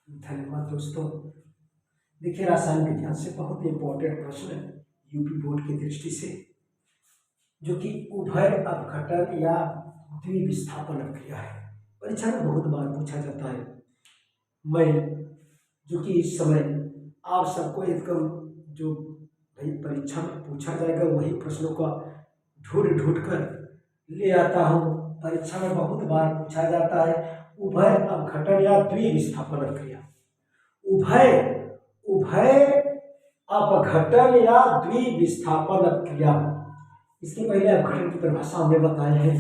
धन्यवाद दोस्तों। देखिए, रासायनिक विज्ञान से बहुत इंपॉर्टेंट प्रश्न है यूपी बोर्ड की दृष्टि से, जो कि उभय अपघटन या द्विविस्थापन अभिक्रिया है। परीक्षा में बहुत बार पूछा जाता है। मैं जो कि इस समय आप सबको एकदम जो भाई परीक्षा में पूछा जाएगा वही प्रश्नों का ढूंढ ढूंढ कर ले आता हूँ। परीक्षा में बहुत बार पूछा जाता है उभय अपघटन या द्विविस्थापन अभिक्रिया। उभय उभय अपघटन या द्विविस्थापन अभिक्रिया, इसके पहले अपघटन की परिभाषा हमने बताए हैं,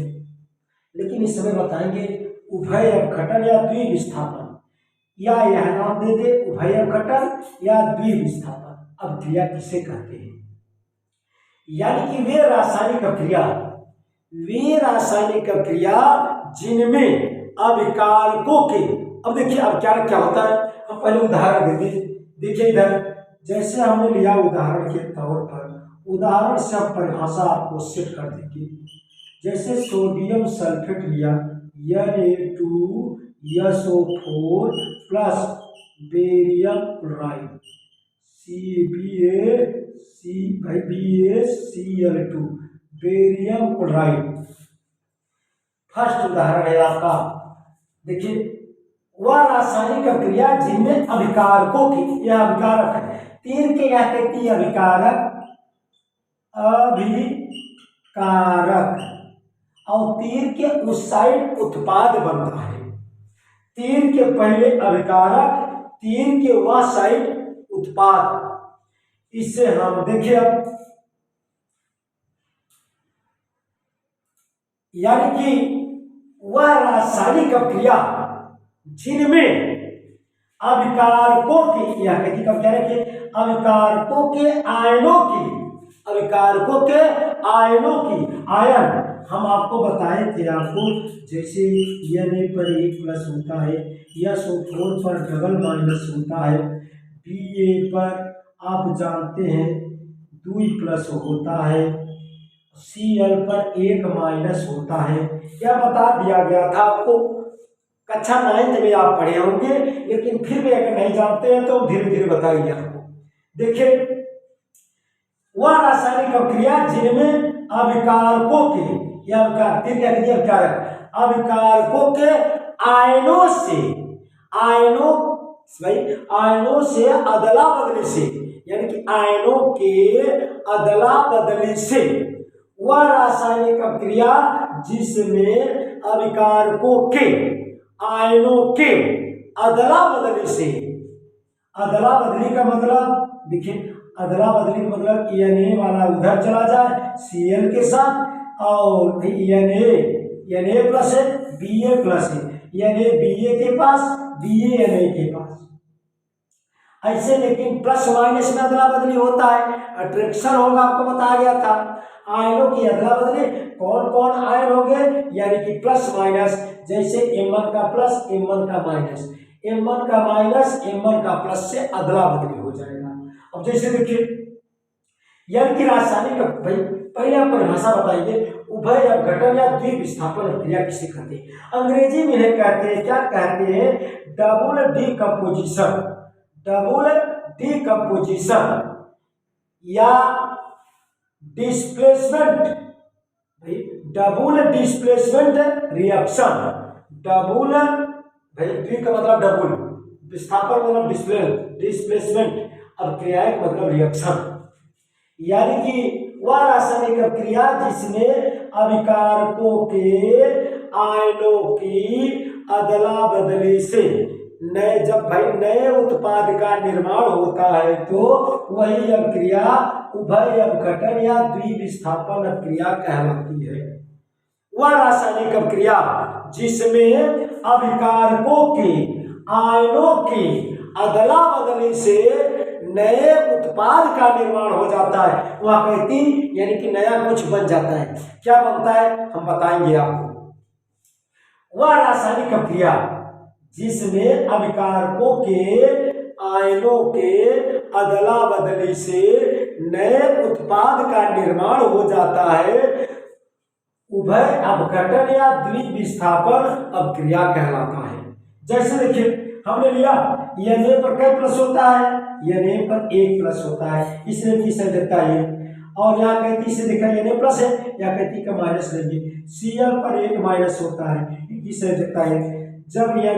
लेकिन इस समय बताएंगे उभय अपघटन या द्विविस्थापन, या यह नाम दे दे उभय अपघटन या द्विविस्थापन अभिक्रिया किसे कहते हैं। यानी कि वे रासायनिक अभिक्रिया जिनमें अभिकारकों के, अब देखिए अभिकारक क्या होता है, हम पहले उदाहरण दे दें। देखिए इधर जैसे हमने लिया उदाहरण के तौर पर, उदाहरण से हम परिभाषा आपको सेट कर देंगे। जैसे सोडियम सल्फेट लिया Na2SO4 plus barium chloride BaCl2 barium chloride. First उदाहरण है आपका। देखिए, वह रासायनिक अभिक्रिया जिनमें अभिकारकों की, यह अभिकारक है, तीर के यहाँ कहती है अभिकारक और तीर के उस साइड उत्पाद बनता है। तीर के पहले अभिकारक, तीर के वह साइड उत्पाद। इससे हम देखिए अब, यानी कि वह रासायनिक अभिक्रिया जिनमें अभिकारकों की, यह कहती कब क्या रखिए, अभिकारकों के आयनों की आयन हम आपको बताए थे। आपको जैसे Na पर 1 प्लस होता है, SO4 पर डबल माइनस होता है, Ba पर आप जानते हैं 2 प्लस होता है, Cl पर 1 माइनस होता है। यह बता दिया गया था आपको, कक्षा 9 में आप पढ़े होंगे, लेकिन फिर भी अगर नहीं जानते हैं तो धीरे धीरे बताइए आपको। देखिए, वह रासायनिक अभिक्रिया जिनमें अभिकारकों के, या अभिकारकों के आयनों से अदला बदली से, यानी कि आयनों के अदला बदली से, वह रासायनिक अभिक्रिया जिसमें अभिकारकों के आयनों के अदला बदली से, अदला बदली का मतलब देखिए, अदला बदली का मतलब Na वाला उधर चला जाए Cl के साथ, और Na प्लस है, Ba प्लस है, Na Ba के पास, Ba Na के पास, ऐसे। लेकिन प्लस माइनस में अदला बदली होता है, अट्रैक्शन होगा, आपको बताया गया था। आयनों की अदला बदली, कौन कौन आयन हो गए, यानी कि प्लस माइनस, जैसे M1 का प्लस M1 का माइनस, M1 का माइनस M1 का प्लस से अदला बदली हो जाएगा। अब जैसे देखिए, यानी कि रासायनिक, भाई पहले आप परिभाषा बताइए, उभय अपघटन या द्विविस्थापन अभिक्रिया किसे कहते हैं। अंग्रेजी में इन्हें कहते हैं, क्या कहते हैं, डबल डिकम्पोजिशन या displacement, double displacement reaction. Double, भाई द्वि का मतलब डबल, विस्थापन मतलब डिस्प्लेसमेंट, अभिक्रिया का मतलब रिएक्शन। यानी कि वह रासायनिक अभिक्रिया जिसमें अभिकारकों के आयनों की अदला बदली से नए उत्पाद का निर्माण होता है, तो वही अभिक्रिया उभय अपघटन या द्विविस्थापन अभिक्रिया कहलाती है। वह रासायनिक अभिक्रिया जिसमें अभिकारकों के आयनों की अदला बदली से नए उत्पाद का निर्माण हो जाता है, वह कहती, यानी कि नया कुछ बन जाता है। क्या बनता है हम बताएंगे आपको। वह रासायनिक अभिक्रिया जिसमें अभिकारकों के आयनों के अदला बदली से नए उत्पाद का निर्माण हो जाता है, उभय अपघटन या द्विविस्थापन अभिक्रिया कहलाता है। जैसे देखिए, हमने लिया Na पर क्या प्लस होता है, Na पर 1 प्लस होता है, इसलिए की संयोजकता 1। और यहाँ कहती से देखा Na प्लस है, या कहती का माइनस लेंगे, Cl पर 1 माइनस होता है, इनकी संयोजकता 1। जब Na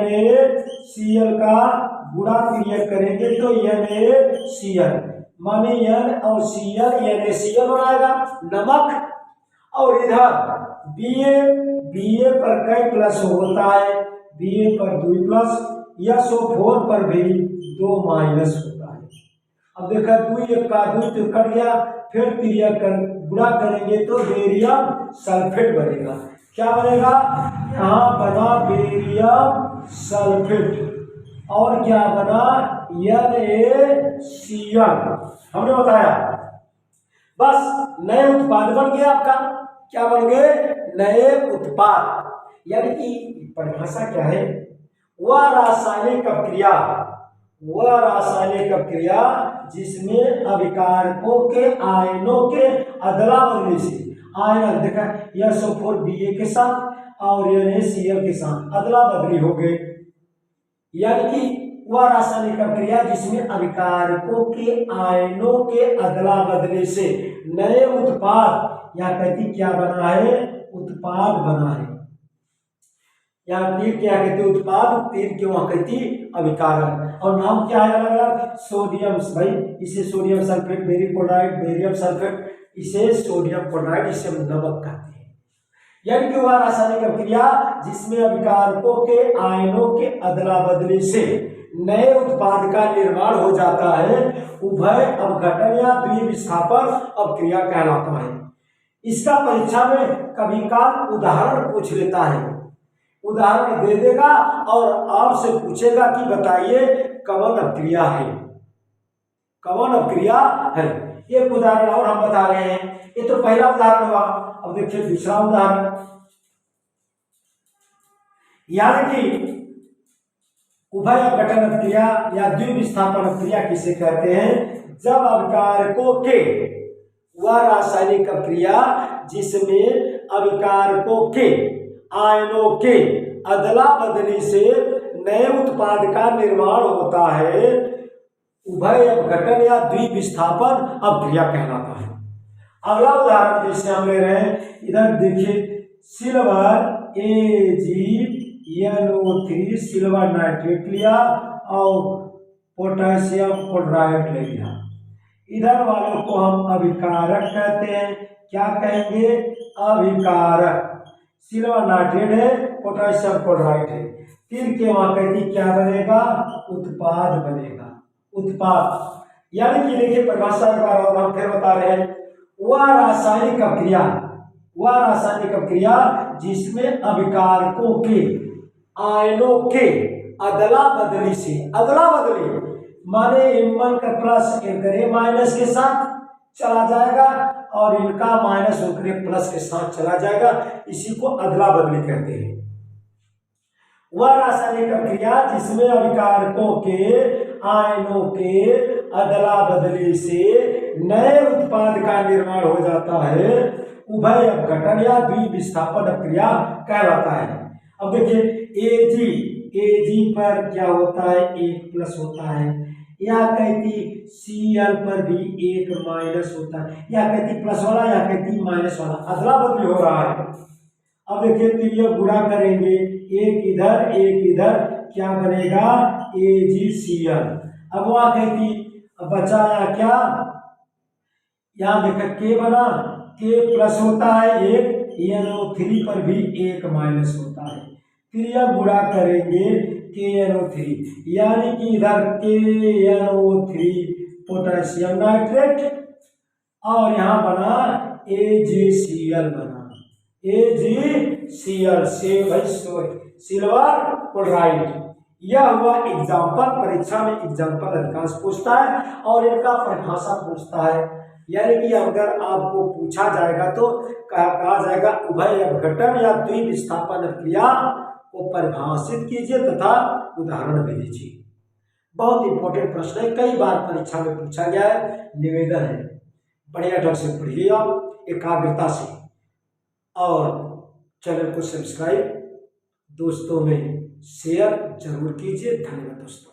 Cl का गुणा क्रिया करेंगे तो NaCl, माने N और Cl NaCl बनाएगा नमक। और इधर Ba पर कई प्लस होता है, Ba पर 2 प्लस, SO4 पर भी 2 माइनस होता है। अब देखा 2 1 का 2 तो कट गया, फिर क्रिया कर गुणा करेंगे तो बेरियम सल्फेट बनेगा। क्या बनेगा, यहाँ बना बेरियम सल्फेट, और क्या बना NaCl, हमने बताया। बस नए उत्पाद बन गए आपका, क्या बन गए, नए उत्पाद। यानी कि परिभाषा क्या है, वह रासायनिक अपक्रिया जिसमें अभिकारकों के आयनों के अदला बदली से, आयन देखा SO4 Ba के साथ और NaCl के साथ अदला बदली हो गए। यानी कि वह रासायनिक अपक्रिया जिसमें अभिकारकों के आयनों के अदला बदली से नए उत्पाद, या कहती क्या बना है, उत्पाद बना है। यहाँ तीर क्या कहते उत्पाद, तीर क्यों कहती अभिकारक, और नाम क्या है अलग अलग, सोडियम, भाई इसे sodium sulphate, बेरिक chloride, barium sulphate, इसे सोडियम क्लोराइड, इसे हम नमक कहते हैं। यानी कि वह रासायनिक अपक्रिया जिसमें अभिकारकों के आयनों के अदला बदली से नए उत्पाद का निर्माण हो जाता है, उभय अपघटन या द्विविस्थापन अपक्रिया कहलाता है। इसका परीक्षा में कभी काल उदाहरण पूछ लेता है, उदाहरण दे देगा और आपसे पूछेगा कि बताइए कौन अपक्रिया है, कौन अपक्रिया है। एक उदाहरण और हम बता रहे हैं, ये तो पहला उदाहरण हुआ। अब देखिए दूसरा उदाहरण, यानी कि उभय अपघटन अपक्रिया या द्विविस्थापन अपक्रिया किसे कहते हैं, जब अभिकारकों के, वह रासायनिक अपक्रिया जिसमें अभिकारकों के आयनों के अदला बदली से नए उत्पाद का निर्माण होता है, उभय अपघटन या द्विविस्थापन अपक्रिया कहलाता है। अगला उदाहरण जैसे हम ले रहे हैं, इधर देखिए सिल्वर AgNO3 सिल्वर नाइट्रेट लिया और पोटेशियम क्लोराइड ले लिया। इधर वालों को हम अभिकारक कहते हैं। क्या कहेंगे, अभिकारक। सिल्वर नाइट्रेट है, पोटेशियम क्लोराइड है, तीर के वहां कहती क्या बनेगा, उत्पाद बनेगा, उत्पाद। यानी कि देखिए परिभाषा के बारे में हम फिर बता रहे हैं, वह रासायनिक अपक्रिया जिसमें अभिकारकों के आयनों के अदला बदली से, अदला बदली माने M1 का प्लस इनके माइनस के साथ चला जाएगा और इनका माइनस उनके प्लस के साथ चला जाएगा, इसी को अदला बदली कहते हैं। वह रासायनिक अपक्रिया जिसमें अभिकारकों के आयनों के अदला बदली से नए उत्पाद का निर्माण हो जाता है, उभय अपघटन या द्विविस्थापन अपक्रिया कहलाता है। अब देखिए Ag पर क्या होता है, 1 प्लस होता है, या कहती Cl पर भी 1 माइनस होता है, या कहती प्लस वाला या कहती माइनस वाला, अदला बदली हो रहा है। अब देखिए तिरिया गुणा करेंगे, एक इधर, क्या बनेगा, AgCl। अब वहां कहती बचाया क्या, यहां देखा K बना, K प्लस होता है 1, NO3 पर भी 1 माइनस होता है, क्रिया गुणा करेंगे KNO3, यानी कि इधर KNO3 पोटेशियम नाइट्रेट और यहाँ बना AgCl बना, AgCl से भाई सिल्वर क्लोराइड। यह हुआ एग्जाम्पल, परीक्षा में एग्जाम्पल अधिकांश पूछता है और इनका परिभाषा पूछता है। यानी कि अगर आपको पूछा जाएगा तो कहा जाएगा उभय अपघटन या द्विविस्थापन अपक्रिया को परिभाषित कीजिए तथा उदाहरण भी दीजिए। बहुत इंपॉर्टेंट प्रश्न है, कई बार परीक्षा में पूछा गया है। निवेदन है बढ़िया ढंग से पढ़िए आप एकाग्रता से, और चैनल को सब्सक्राइब दोस्तों में शेयर जरूर कीजिए। धन्यवाद दोस्तों।